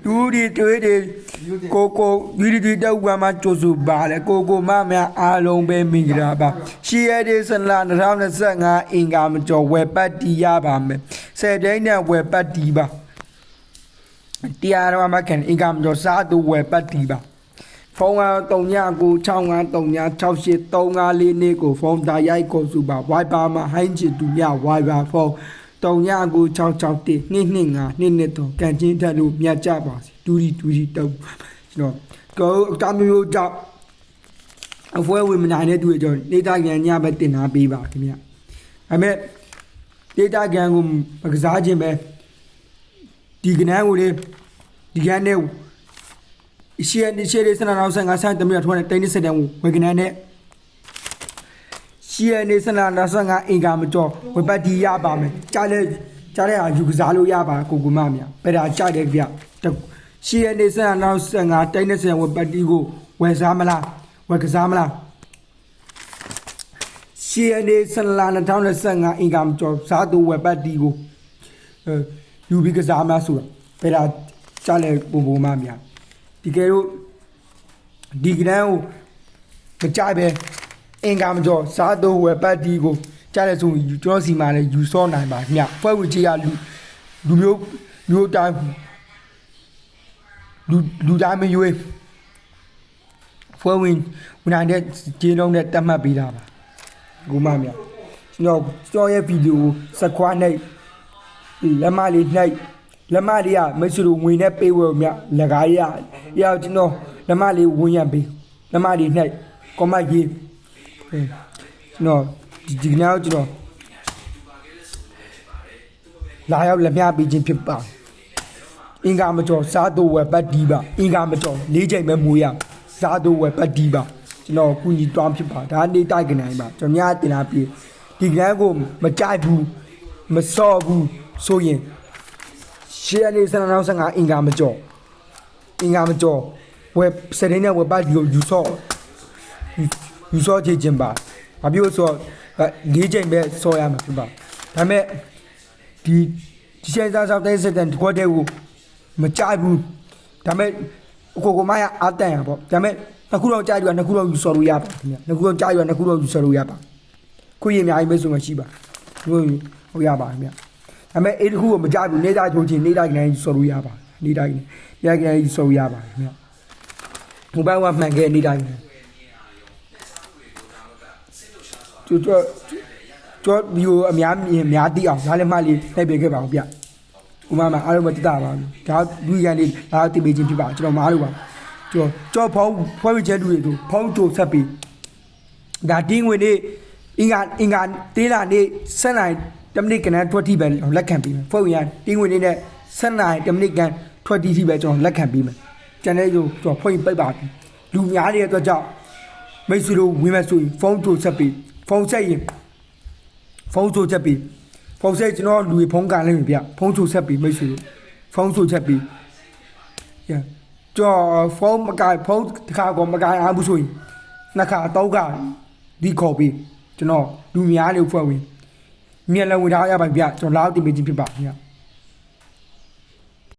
တူဒီတွေးတွေကိုယူဒီတောက်ကမှကြိုးစုပါလေကိုမများအားလုံးပဲမိကြတာပါရှီရတဲ့ဆလာ2025အင်္ဂါမကျော်ဝယ်ပတ်တီးရပါမယ်10တိုင်းနဲ့ဝယ်ပတ်တီးပါတရားတော်မှာကန်အင်္ဂါမကျော်စားသူဝယ်ပတ်တီးပါဖုန်းက3996536354နေကိုဖုန်းတိုင်းရိုက်ကိုစုပါ Viber မှာဟိုင်းချစ်သူမြ Viber ဖုန်း3996622522ကန်ချင်းထက်လို့မြတ်ကြပါစီတူဒီတောက်ကျွန်တော်အတမျိုးကြောင့်အဖွဲဝင်မနိုင်တဲ့သူတွေကျွန်တော်နေတာကန်ညပဲတင်ထားပေးပါခင်ဗျအမေနေတာကန်ကိုမကစားခြင်းပဲဒီကနန်းကိုလေဒီကန်းနဲ့ရှေ့လေးစနနောက်ဆိုင်ဆိုင်တမရထွန်းတဲ့တိုင်းစစ်တန်းကိုဝေကနန်းနဲ့ရှီရနေစနာ25အင်္ဂါမကျော်ဝပတ်တီရပါမယ်ကြားတဲ့ဟာယူကစားလို့ရပါကိုမမြပဲဒါကြိုက်တယ်ဗျရှီရနေစနာ25တိုင်း20ဝပတ်တီကိုဝယ်စားမလားဝယ်ကစားမလားရှီရနေစနာ2025အင်္ဂါမကျော်စားသူဝပတ်တီကိုယူပြီးကစားမလားဆိုတာပဲဒါကြားလေပုံမမြဒီကဲတို့ဒီကနန်းကိုမကြိုက်ပဲအင်္ဂါမကျော်စားတော့ဝယ်ပတ်တီကိုကြားလဲဆိုယူကျော်စီမှာလဲယူစောနိုင်ပါမြဖွဲ့ဝချီရလူမျိုးတိုင်းလူတိုင်းမရွေးဖွဲ့ဝင်နိုင်တဲ့ဂျင်းလုံးနဲ့တတ်မှတ်ပေးတာပါကိုမမြကျွန်တော်ရဲ့ဗီဒီယိုစကွာနိုင်လက်မလေးနိုင်လက်မလေးကမရှိလို့ဝင်နဲ့ပေးဝယ်မြလက်ကားရကျွန်တော်လက်မလေးဝင်ရပေးလက်မလေးနိုင်ကောမကြီးကျွန်တော်ဒီကနေ့ကျွန်တော်လာရောက်လက်မြပေးခြင်းဖြစ်ပါအင်္ဂါမကျော်စားတော့ဝယ်ပတ်ဒီပါအင်္ဂါမကျော်၄ချိန်ပဲမွေးရစားတော့ဝယ်ပတ်ဒီပါကျွန်တော်ကုညီတွားဖြစ်ပါဒါနေတိုက်ကနေပါကျွန်တော်များတင်လာပြီဒီကနေ့ကိုမကြိုက်ဘူးမစော့ဘူးဆိုရင်ရှေ့အနေစနနောက်15အင်္ဂါမကျော်ဝယ်စတဲ့နဲ့ဝယ်ပတ်ဒီကိုယူစော့ချခြင်းပါဘာဖြစ်လို့ဆိုတော့၄ချိန်ပဲစောရမှာဖြစ်ပါဒါပေမဲ့ဒီချိန်စားတဲ့စက်တန်ဒီကွက်တဲ့ကိုမကြိုက်ဘူးဒါပေမဲ့ကိုမရအားတန်ရပေါ့ဒါပေမဲ့နှစ်ခုတော့ကြိုက်တယ်နှစ်ခုတော့ယူစောလို့ရပါခင်ဗျနှစ်ခုတော့ကြိုက်တယ်နှစ်ခုတော့ယူစောလို့ရပါခွင့်ရအများကြီးပဲဆိုမှရှိပါဟုတ်ရပါခင်ဗျဒါပေမဲ့အဲ့ဒီခုကိုမကြိုက်ဘူးနေတိုင်းထိုးချင်းနေတိုင်းကနေယူစောလို့ရပါနေတိုင်းကနေယူစောလို့ရပါခင်ဗျဟိုဘက်ကမှန်ခဲ့နေတိုင်းကျော်ဒီကိုအများသိအောင်နားလည်မှလေးနှိပ်ပေးခဲ့ပါဦးဗျဥမာအားလုံးမတတ်ပါဘူးဒါလူရန်လေးဒါသိပေးခြင်းဖြစ်ပါကျွန်တော်မားလို့ပါကျော်ဖောင်းဖွဲ့ဝချဲလူတွေတို့ဖောင်းချိုဆက်ပြီးဒါတင်းငွေနေ့အင်္ဂါတေးလာနေ့ဆက်နိုင်တမိနစ်ကနန်းထွက်တိပဲလက်ခံပြီးမယ်ဖွဲ့ဝင်ရတင်းငွေနေ့နဲ့ဆက်နိုင်တမိနစ်ကန်ထွက်တိတိပဲကျွန်တော်လက်ခံပြီးမယ်ကျန်တဲ့ကျွန်တော်ဖွဲ့ပိတ်ပါလူများတဲ့အတွက်ကြောင့်မိတ်ဆွေတို့ဝင်မဲ့ဆိုရင်ဖုန်းချိုဆက်ပြီးဖုန်းဆက်ရင်ဖုန်းချိုချက်ပြီးဖုန်းဆက်ကျွန်တော်လူဖုန်းကန်လိုက်ပြီဗျဖုန်းချိုဆက်ပြီးမိတ်ဆွေတို့ဖုန်းချိုချက်ပြီးကျော်ဖုန်းမကဖုန်းတစ်ခါကောမကအားဘူးဆိုရင်နှစ်ခါတော့ကဒီခေါ်ပြီးကျွန်တော်လူများလေးဖွဲ့ဝင်မြန်လည်းဝင်ထားရပါဗျကျွန်တော်လောက်တင်ပေးခြင်းဖြစ်ပါဗျ